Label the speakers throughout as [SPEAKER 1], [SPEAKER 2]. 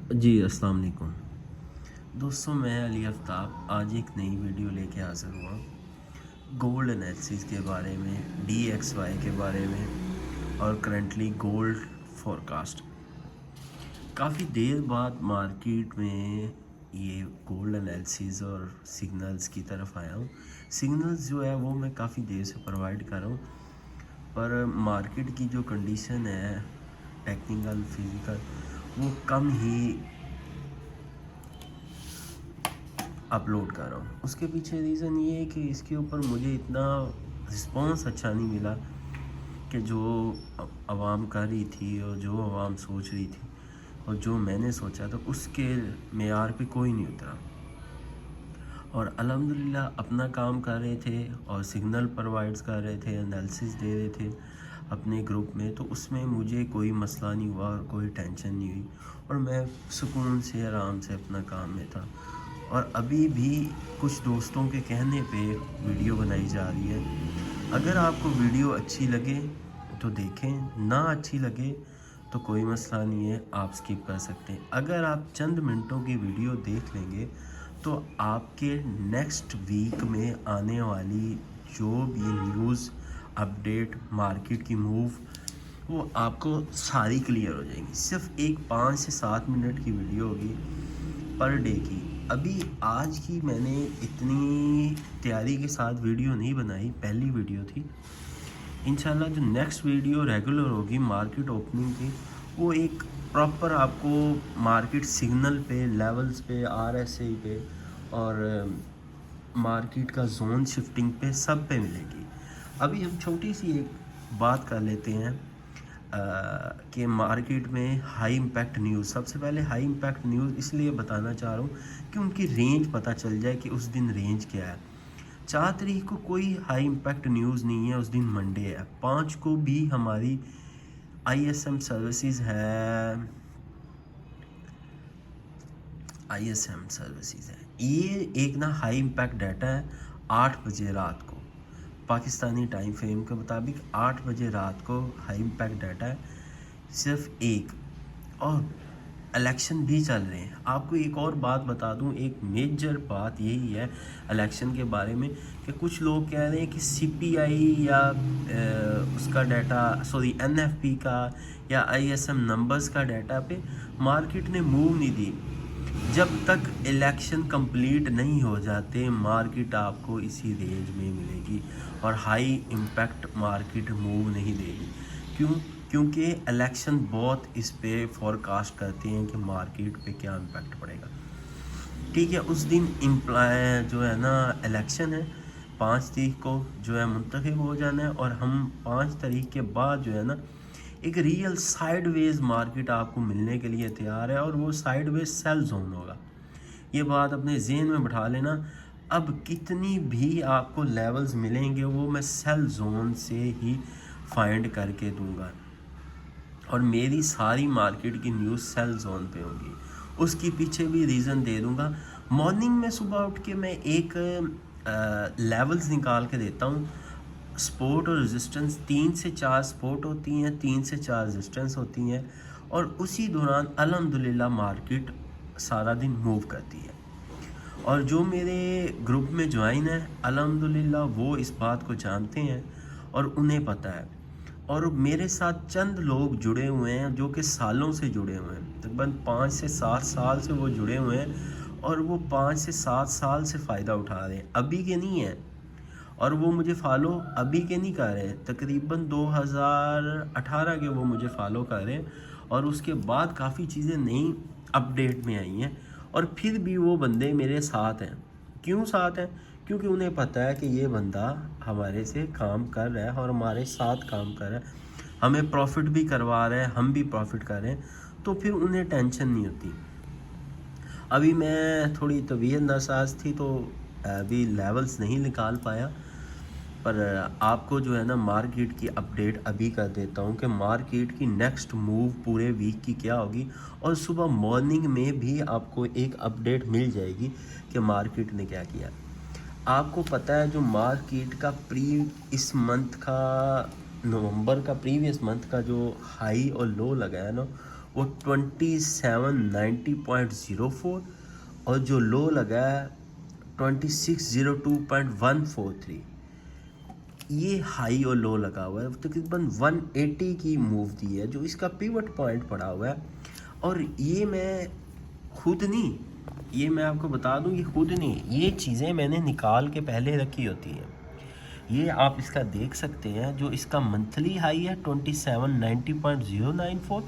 [SPEAKER 1] जी अस्सलाम वालेकुम दोस्तों, मैं अली आफ्ताब आज एक नई वीडियो लेके हाज़िर हुआ गोल्ड एनालिसिस के बारे में, DXY के बारे में और करंटली गोल्ड फोरकास्ट। काफ़ी देर बाद मार्केट में ये गोल्ड एनालिसिस और सिग्नल्स की तरफ आया हूँ। सिग्नल्स जो है वो मैं काफ़ी देर से प्रोवाइड कर रहा हूँ, पर मार्केट की जो कंडीशन है टेक्निकल फिजिकल वो कम ही अपलोड कर रहा हूँ। उसके पीछे रीज़न ये है कि इसके ऊपर मुझे इतना रिस्पॉन्स अच्छा नहीं मिला कि जो आवाम कर रही थी और जो आवाम सोच रही थी और जो मैंने सोचा था उसके मेयार पे कोई नहीं उतरा। और अल्हम्दुलिल्लाह अपना काम कर रहे थे और सिग्नल प्रोवाइड्स कर रहे थे, एनालिसिस दे रहे थे अपने ग्रुप में, तो उसमें मुझे कोई मसला नहीं हुआ और कोई टेंशन नहीं हुई और मैं सुकून से आराम से अपना काम में था। और अभी भी कुछ दोस्तों के कहने पे वीडियो बनाई जा रही है। अगर आपको वीडियो अच्छी लगे तो देखें, ना अच्छी लगे तो कोई मसला नहीं है, आप स्किप कर सकते हैं। अगर आप चंद मिनटों की वीडियो देख लेंगे तो आपके नेक्स्ट वीक में आने वाली जो भी न्यूज़ अपडेट, मार्केट की मूव, वो आपको सारी क्लियर हो जाएंगी। सिर्फ एक 5 से 7 मिनट की वीडियो होगी पर डे की। अभी आज की मैंने इतनी तैयारी के साथ वीडियो नहीं बनाई, पहली वीडियो थी। इंशाल्लाह जो नेक्स्ट वीडियो रेगुलर होगी मार्केट ओपनिंग की, वो एक प्रॉपर आपको मार्केट सिग्नल पे, लेवल्स पे, RSI पे और मार्केट का जोन शिफ्टिंग पे, सब पे मिलेगी। अभी हम छोटी सी एक बात कर लेते हैं कि मार्केट में हाई इम्पैक्ट न्यूज़। सबसे पहले हाई इम्पैक्ट न्यूज़ इसलिए बताना चाह रहा हूँ कि उनकी रेंज पता चल जाए कि उस दिन रेंज क्या है। 4 तारीख को कोई हाई इम्पैक्ट न्यूज़ नहीं है, उस दिन मंडे है। 5 को भी हमारी ISM सर्विसेज है, ये एक ना हाई इम्पैक्ट डाटा है। 8 बजे रात को पाकिस्तानी टाइम फ्रेम के मुताबिक 8 बजे रात को हाई इम्पैक्ट डाटा है, सिर्फ एक। और इलेक्शन भी चल रहे हैं। आपको एक और बात बता दूं, एक मेजर बात यही है इलेक्शन के बारे में कि कुछ लोग कह रहे हैं कि CPI या उसका डाटा, सॉरी NFP का या ISM नंबर्स का डाटा पे मार्केट ने मूव नहीं दी। जब तक इलेक्शन कंप्लीट नहीं हो जाते मार्केट आपको इसी रेंज में मिलेगी और हाई इम्पैक्ट मार्केट मूव नहीं देगी। क्यों? क्योंकि इलेक्शन बहुत इस पे फोरकास्ट करते हैं कि मार्केट पे क्या इम्पैक्ट पड़ेगा। ठीक है, उस दिन इम्प्लाय जो है ना इलेक्शन है, 5 तारीख को जो है मुंतखब हो जाना है और हम 5 तारीख के बाद जो है ना एक रियल साइडवेज मार्केट आपको मिलने के लिए तैयार है और वो साइडवेज सेल जोन होगा। ये बात अपने जहन में बैठा लेना। अब कितनी भी आपको लेवल्स मिलेंगे वो मैं सेल जोन से ही फाइंड करके दूंगा और मेरी सारी मार्केट की न्यूज़ सेल जोन पे होगी। उसके पीछे भी रीज़न दे दूंगा। मॉर्निंग में सुबह उठ के मैं एक लेवल्स निकाल के देता हूँ। सपोर्ट और रेजिस्टेंस, 3 से 4 सपोर्ट होती हैं, 3 से 4 रेजिस्टेंस होती हैं और उसी दौरान अल्हम्दुलिल्लाह मार्केट सारा दिन मूव करती है। और जो मेरे ग्रुप में ज्वाइन है अल्हम्दुलिल्लाह वो इस बात को जानते हैं और उन्हें पता है। और मेरे साथ चंद लोग जुड़े हुए हैं जो कि सालों से जुड़े हुए हैं, तकरीबन 5 से 7 साल से वो जुड़े हुए हैं और वो 5 से 7 साल से फ़ायदा उठा रहे हैं, अभी के नहीं हैं। और वो मुझे फॉलो अभी के नहीं कर रहे, तकरीबन 2018 के वो मुझे फॉलो कर रहे हैं और उसके बाद काफ़ी चीज़ें नई अपडेट में आई हैं और फिर भी वो बंदे मेरे साथ हैं। क्यों साथ हैं? क्योंकि उन्हें पता है कि ये बंदा हमारे से काम कर रहा है और हमारे साथ काम कर रहा है, हमें प्रॉफिट भी करवा रहा है, हम भी प्रॉफिट कर रहे हैं, तो फिर उन्हें टेंशन नहीं होती। अभी मैं थोड़ी तबीयत नासाज थी तो अभी लेवल्स नहीं निकाल पाया, पर आपको जो है ना मार्केट की अपडेट अभी कर देता हूँ कि मार्केट की नेक्स्ट मूव पूरे वीक की क्या होगी और सुबह मॉर्निंग में भी आपको एक अपडेट मिल जाएगी कि मार्केट ने क्या किया। आपको पता है जो मार्केट का इस मंथ का, नवंबर का प्रीवियस मंथ का जो हाई और लो लगा है ना, वो 2790.04 और जो लो लगा है 2602.143। ये हाई और लो लगा हुआ है, तकरीबन 180 की मूव दी है जो इसका पिवट पॉइंट पड़ा हुआ है। और ये मैं खुद नहीं, ये मैं आपको बता दूं, ये खुद नहीं, ये चीज़ें मैंने निकाल के पहले रखी होती हैं। ये आप इसका देख सकते हैं, जो इसका मंथली हाई है 2790.094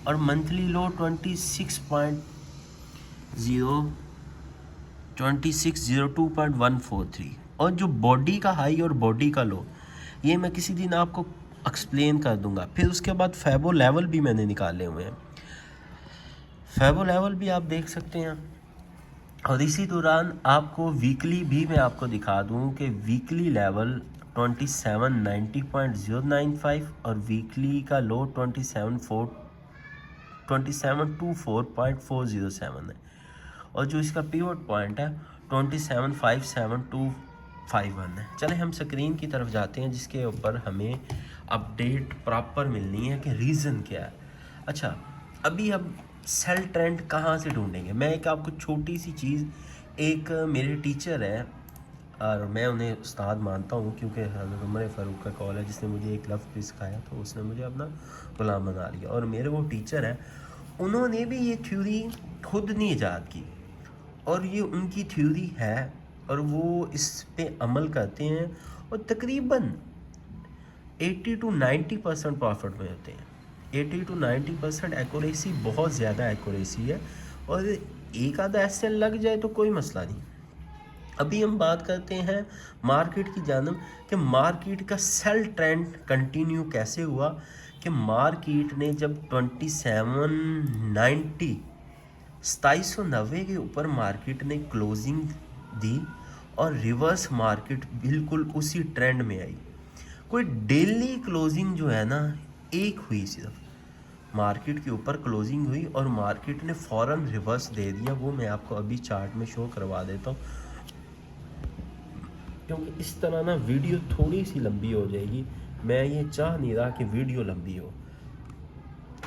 [SPEAKER 1] और मंथली लो 2602.143 और जो बॉडी का हाई और बॉडी का लो ये मैं किसी दिन आपको एक्सप्लेन कर दूंगा। फिर उसके बाद फैबो लेवल भी मैंने निकाले हुए हैं, फैबो लेवल भी आप देख सकते हैं। और इसी दौरान आपको वीकली भी मैं आपको दिखा दूं कि वीकली लेवल 2790.095 और वीकली का लो 2724.407 है और जो इसका पिवट पॉइंट है 2757.251 है। चले हम स्क्रीन की तरफ जाते हैं जिसके ऊपर हमें अपडेट प्रॉपर मिलनी है कि रीज़न क्या है। अच्छा, अभी हम सेल ट्रेंड कहाँ से ढूंढेंगे। मैं एक आपको छोटी सी चीज़, एक मेरे टीचर है और मैं उन्हें उस्ताद मानता हूँ क्योंकि हज़रत उमर फ़ारूक का कॉल है जिसने मुझे एक लफ्ज़ भी सिखाया तो उसने मुझे अपना गुलाम बना लिया। और मेरे वो टीचर हैं, उन्होंने भी ये थ्योरी खुद नहीं ईजाद की और ये उनकी थ्योरी है और वो इस पे अमल करते हैं और तकरीबन 80 to 90% प्रॉफिट में होते हैं। 80 to 90% एक्यूरेसी, बहुत ज़्यादा एक्यूरेसी है और एक आधा एसएल लग जाए तो कोई मसला नहीं। अभी हम बात करते हैं मार्केट की जानब कि मार्केट का सेल ट्रेंड कंटिन्यू कैसे हुआ। कि मार्केट ने जब 2790 के ऊपर मार्केट ने क्लोजिंग दी और रिवर्स मार्केट बिल्कुल उसी ट्रेंड में आई। कोई डेली क्लोजिंग जो है ना एक हुई, सिर्फ मार्केट के ऊपर क्लोजिंग हुई और मार्केट ने फ़ौरन रिवर्स दे दिया। वो मैं आपको अभी चार्ट में शो करवा देता हूँ क्योंकि इस तरह ना वीडियो थोड़ी सी लंबी हो जाएगी। मैं ये चाह नहीं रहा कि वीडियो लंबी हो,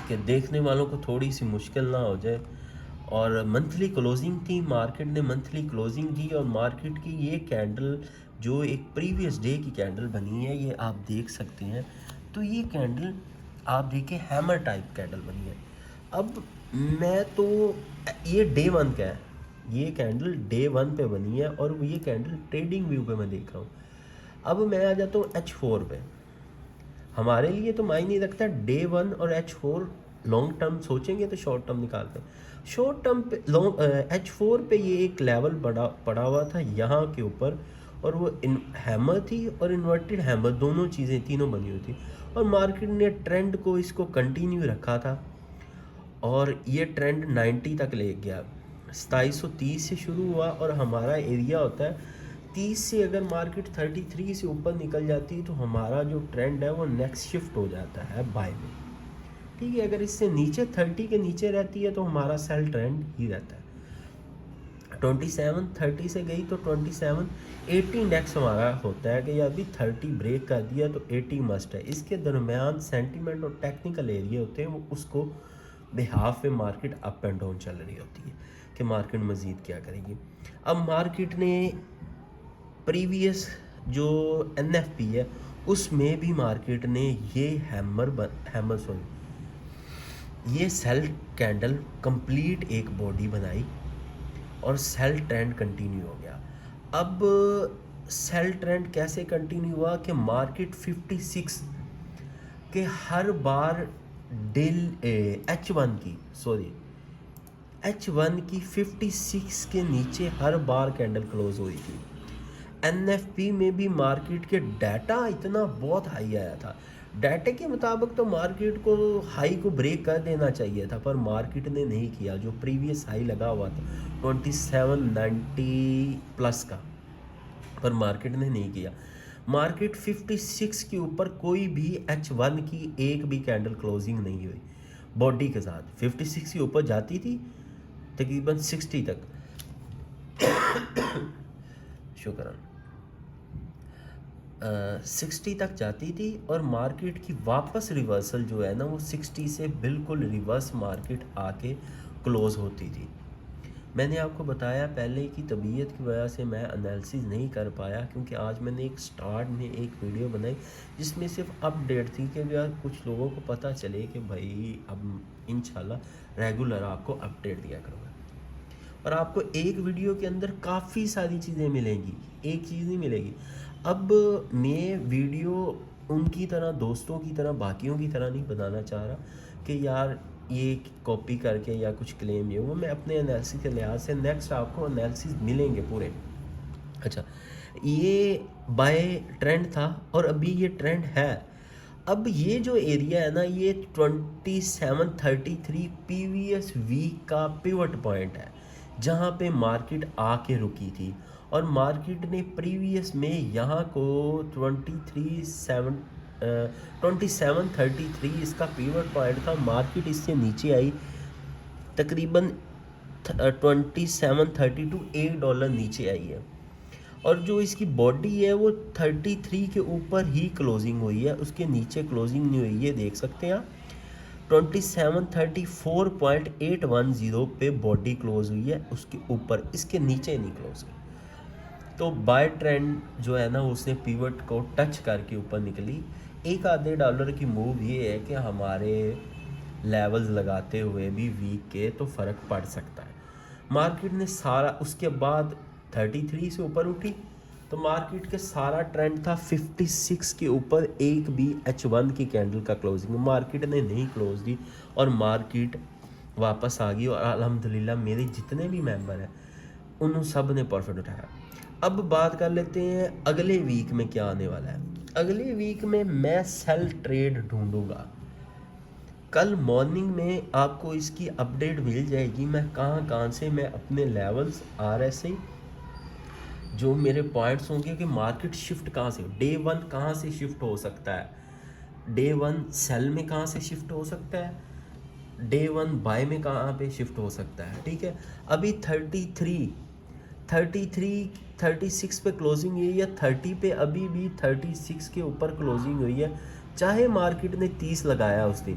[SPEAKER 1] कि देखने वालों को थोड़ी सी मुश्किल ना हो जाए। और मंथली क्लोजिंग थी, मार्केट ने मंथली क्लोजिंग दी और मार्केट की ये कैंडल जो एक प्रीवियस डे की कैंडल बनी है ये आप देख सकते हैं। तो ये कैंडल आप देखिए हैमर टाइप कैंडल बनी है। अब मैं तो ये डे 1 का है, ये कैंडल डे 1 पे बनी है और ये कैंडल ट्रेडिंग व्यू पे मैं देख रहा हूँ। अब मैं आ जाता हूँ H4 पे। हमारे लिए तो मायने रखता है डे 1 और H4। लॉन्ग टर्म सोचेंगे तो शॉर्ट टर्म निकालते हैं। शॉर्ट टर्म पे H4 पे ये एक लेवल पड़ा हुआ था यहाँ के ऊपर और वो हैमर थी और इन्वर्टेड हैमर, दोनों चीज़ें तीनों बनी हुई थी और मार्केट ने ट्रेंड को इसको कंटिन्यू रखा था और ये ट्रेंड 90 तक ले गया। 2730 से शुरू हुआ और हमारा एरिया होता है 30 से। अगर मार्केट 33 से ऊपर निकल जाती है तो हमारा जो ट्रेंड है वो नेक्स्ट शिफ्ट हो जाता है बाय में, ठीक है। अगर इससे नीचे 30 के नीचे रहती है तो हमारा सेल ट्रेंड ही रहता है। 2730 से गई तो 2780 इंडेक्स हमारा होता है कि यार अभी 30 ब्रेक कर दिया तो 80 मस्ट है। इसके दरमियान सेंटीमेंट और टेक्निकल एरिया होते हैं, वो उसको बिहाफ पे मार्केट अप एंड डाउन चल रही होती है कि मार्केट मज़ीद क्या करेगी। अब मार्केट ने प्रीवियस जो NFP है उसमें भी मार्केट ने ये ये सेल कैंडल कंप्लीट एक बॉडी बनाई और सेल ट्रेंड कंटिन्यू हो गया। अब सेल ट्रेंड कैसे कंटिन्यू हुआ कि मार्केट 56 के हर बार H1 की 56 के नीचे हर बार कैंडल क्लोज हुई थी। NFP में भी मार्केट के डाटा इतना बहुत हाई आया था, डाटा के मुताबिक तो मार्केट को हाई को ब्रेक कर देना चाहिए था पर मार्केट ने नहीं किया। जो प्रीवियस हाई लगा हुआ था 2790 प्लस का, पर मार्केट ने नहीं किया। मार्केट 56 के ऊपर कोई भी H1 की एक भी कैंडल क्लोजिंग नहीं हुई बॉडी के साथ। 56 के ऊपर जाती थी तकरीबन 60 तक शुक्रान। 60 तक जाती थी और मार्केट की वापस रिवर्सल जो है ना वो 60 से बिल्कुल रिवर्स मार्केट आके क्लोज़ होती थी। मैंने आपको बताया पहले कि तबीयत की वजह से मैं एनालिसिस नहीं कर पाया, क्योंकि आज मैंने एक स्टार्ट में एक वीडियो बनाई जिसमें सिर्फ अपडेट थी कि यार कुछ लोगों को पता चले कि भाई अब इंशाल्लाह रेगुलर आपको अपडेट दिया करूँगा। और आपको एक वीडियो के अंदर काफ़ी सारी चीज़ें मिलेंगी, एक चीज़ नहीं मिलेगी। अब मैं वीडियो उनकी तरह, दोस्तों की तरह, बाकियों की तरह नहीं बनाना चाह रहा कि यार ये कॉपी करके या कुछ क्लेम ये वो। मैं अपने एनालिसिस के लिहाज से नेक्स्ट आपको एनालिसिस मिलेंगे पूरे। अच्छा, ये बाय ट्रेंड था और अभी ये ट्रेंड है। अब ये जो एरिया है ना ये 2733 प्रीवियस वीक का पिवट पॉइंट है, जहाँ पे मार्केट आके रुकी थी। और मार्केट ने प्रीवियस में यहाँ को 2733 इसका पिवट पॉइंट था। मार्केट इससे नीचे आई तकरीबन 2732 $1 नीचे आई है। और जो इसकी बॉडी है वो 33 के ऊपर ही क्लोजिंग हुई है, उसके नीचे क्लोजिंग नहीं हुई है। देख सकते हैं आप 2734.810 पे बॉडी क्लोज हुई है, उसके ऊपर, इसके नीचे नहीं क्लोज हुई। तो बाय ट्रेंड जो है ना उसने पिवट को टच करके ऊपर निकली। $1-2 की मूव ये है कि हमारे लेवल्स लगाते हुए भी वीक के तो फ़र्क पड़ सकता है। मार्केट ने सारा उसके बाद 33 से ऊपर उठी तो मार्केट के सारा ट्रेंड था 56 के ऊपर। एक भी H1 की कैंडल का क्लोजिंग मार्केट ने नहीं क्लोज दी और मार्केट वापस आ गई। और अल्हम्दुलिल्लाह मेरे जितने भी मेंबर हैं उन सब ने प्रॉफिट उठाया। अब बात कर लेते हैं अगले वीक में क्या आने वाला है। अगले वीक में मैं सेल ट्रेड ढूंढूंगा। कल मॉर्निंग में आपको इसकी अपडेट मिल जाएगी, मैं कहाँ से मैं अपने लेवल्स RSI जो मेरे पॉइंट्स होंगे कि मार्केट शिफ्ट कहाँ से, डे 1 कहाँ से शिफ्ट हो सकता है, डे 1 सेल में कहाँ से शिफ्ट हो सकता है, डे 1 बाय में कहाँ पे शिफ्ट हो सकता है। ठीक है, अभी 36 पे क्लोजिंग हुई है, 30 पे अभी भी 36 के ऊपर क्लोजिंग हुई है। चाहे मार्केट ने 30 लगाया उस दिन,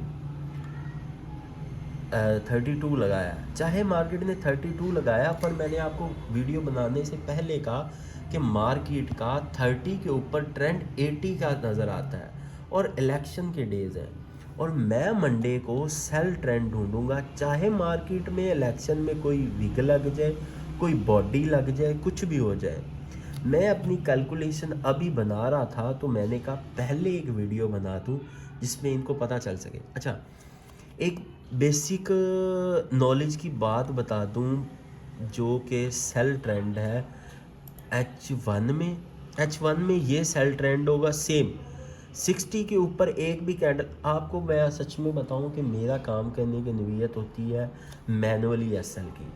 [SPEAKER 1] 32 लगाया, चाहे मार्केट ने 32 लगाया, पर मैंने आपको वीडियो बनाने से पहले कहा कि मार्केट का 30 के ऊपर ट्रेंड 80 का नज़र आता है और इलेक्शन के डेज हैं। और मैं मंडे को सेल ट्रेंड ढूंढूंगा, चाहे मार्केट में इलेक्शन में कोई विग लग जाए, कोई बॉडी लग जाए, कुछ भी हो जाए। मैं अपनी कैलकुलेशन अभी बना रहा था तो मैंने कहा पहले एक वीडियो बना दूं जिसमें इनको पता चल सके। अच्छा, एक बेसिक नॉलेज की बात बता दूं जो कि सेल ट्रेंड है H1 में ये सेल ट्रेंड होगा सेम 60 के ऊपर एक भी कैंडल। आपको मैं सच में बताऊं कि मेरा काम करने की नीयत होती है मैनुअली SL की।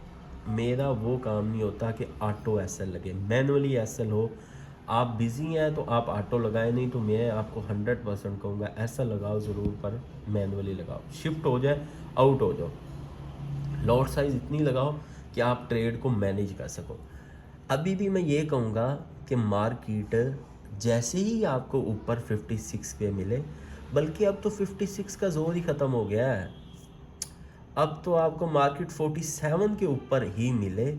[SPEAKER 1] मेरा वो काम नहीं होता कि ऑटो SL लगे, मैनुअली SL हो। आप बिज़ी हैं तो आप ऑटो लगाएं, नहीं तो मैं आपको 100% कहूँगा ऐसा लगाओ ज़रूर, पर मैनुअली लगाओ, शिफ्ट हो जाए, आउट हो जाओ। लॉट साइज़ इतनी लगाओ कि आप ट्रेड को मैनेज कर सको। अभी भी मैं ये कहूँगा कि मार्केट जैसे ही आपको ऊपर 56 पे मिले, बल्कि अब तो 56 का जोर ही ख़त्म हो गया है, अब तो आपको मार्केट 47 के ऊपर ही मिले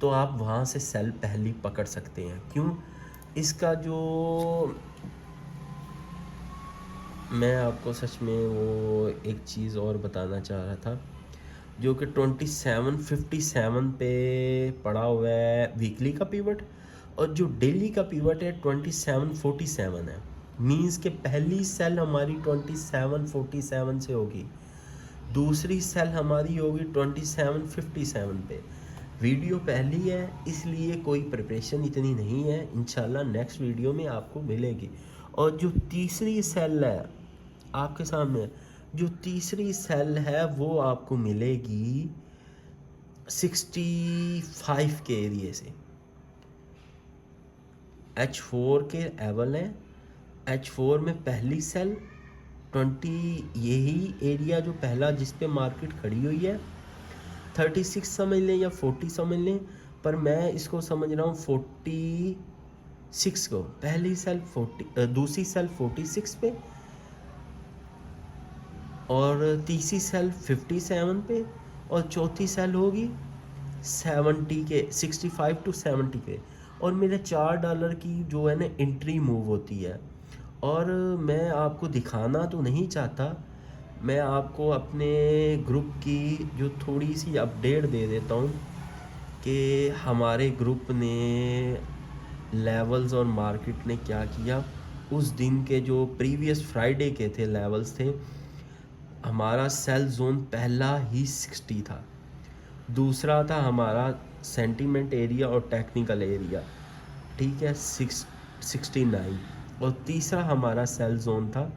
[SPEAKER 1] तो आप वहाँ से सेल पहली पकड़ सकते हैं। क्यों? इसका जो मैं आपको सच में वो एक चीज़ और बताना चाह रहा था जो कि 2757 पे पड़ा हुआ है वीकली का पिवट, और जो डेली का पिवट है 2747 है। मींस के पहली सेल हमारी 2747 से होगी, दूसरी सेल हमारी होगी 2757 पे। वीडियो पहली है इसलिए कोई प्रिपरेशन इतनी नहीं है, इंशाल्लाह नेक्स्ट वीडियो में आपको मिलेगी। और जो तीसरी सेल है आपके सामने, जो तीसरी सेल है वो आपको मिलेगी 65 के एरिए से। H4 के एवल है, H4 में पहली सेल 20, यही एरिया जो पहला जिस पे मार्केट खड़ी हुई है, 36 समझ लें या 40 समझ लें, पर मैं इसको समझ रहा हूँ 6 को, पहली सेल 40, दूसरी सेल 46 पे और तीसरी सेल 57 पे और चौथी सेल होगी 70 के, 65 टू 70 पे। और मेरे $4 की जो है ना एंट्री मूव होती है। और मैं आपको दिखाना तो नहीं चाहता, मैं आपको अपने ग्रुप की जो थोड़ी सी अपडेट दे देता हूँ कि हमारे ग्रुप ने लेवल्स और मार्केट ने क्या किया। उस दिन के जो प्रीवियस फ्राइडे के थे लेवल्स थे, हमारा सेल जोन पहला ही 60 था, दूसरा था हमारा सेंटीमेंट एरिया और टेक्निकल एरिया, ठीक है, 69, और तीसरा हमारा सेल जोन था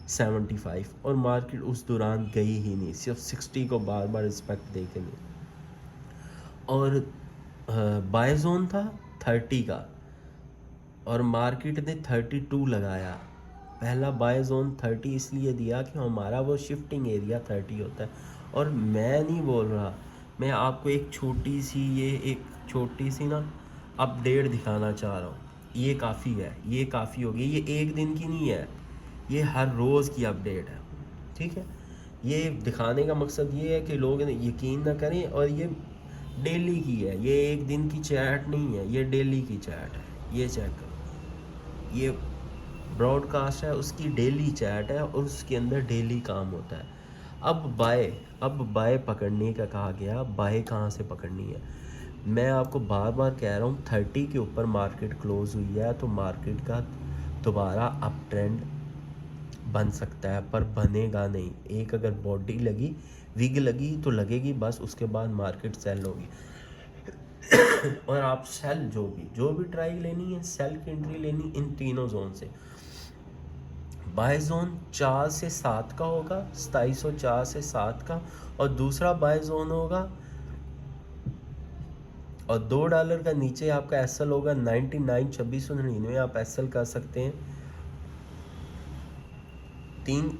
[SPEAKER 1] 75। और मार्केट उस दौरान गई ही नहीं, सिर्फ 60 को बार बार रिस्पेक्ट दे के नहीं। और बाय जोन था 30 का और मार्केट ने 32 लगाया। पहला बाय जोन 30 इसलिए दिया कि हमारा वो शिफ्टिंग एरिया 30 होता है। और मैं नहीं बोल रहा, मैं आपको एक छोटी सी ना अपडेट दिखाना चाह रहा हूँ। ये काफ़ी है, ये काफ़ी होगी, ये एक दिन की नहीं है, ये हर रोज़ की अपडेट है, ठीक है। ये दिखाने का मकसद ये है कि लोग यकीन ना करें, और ये डेली की है, ये एक दिन की चैट नहीं है, ये डेली की चैट है। ये चेक करो, ये ब्रॉडकास्ट है, उसकी डेली चैट है और उसके अंदर डेली काम होता है। अब बाय पकड़ने का कहा गया, बाय कहाँ से पकड़नी है। मैं आपको बार बार कह रहा हूँ 30 के ऊपर मार्केट क्लोज हुई है तो मार्केट का दोबारा अप ट्रेंड बन सकता है, पर बनेगा नहीं। एक अगर बॉडी लगी, विग लगी तो लगेगी बस, उसके बाद मार्केट सेल होगी। और आप सेल जो भी ट्राई लेनी है, सेल की एंट्री लेनी इन तीनों जोन से। बाय जोन 4 से 7 का होगा, 2704 से 7 का, और दूसरा बाय जोन होगा, और $2 का नीचे आपका एसएल होगा 99 2699। आप एसएल कर सकते हैं।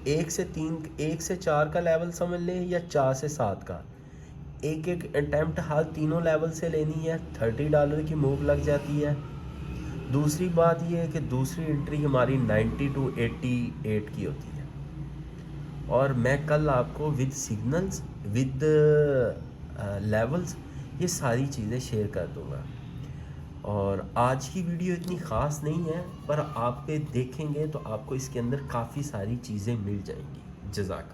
[SPEAKER 1] 1 से 4 का लेवल समझ लें या 4 से 7 का, एक अटैम्प्ट हाल तीनों लेवल से लेनी है, $30 की मूव लग जाती है। दूसरी बात यह है कि दूसरी एंट्री हमारी 90 टू 88 की होती है। और मैं कल आपको विद सिग्नल्स, विद लेवल्स, ये सारी चीज़ें शेयर कर दूँगा। और आज की वीडियो इतनी ख़ास नहीं है, पर आप पे देखेंगे तो आपको इसके अंदर काफ़ी सारी चीज़ें मिल जाएंगी। जज़ाक।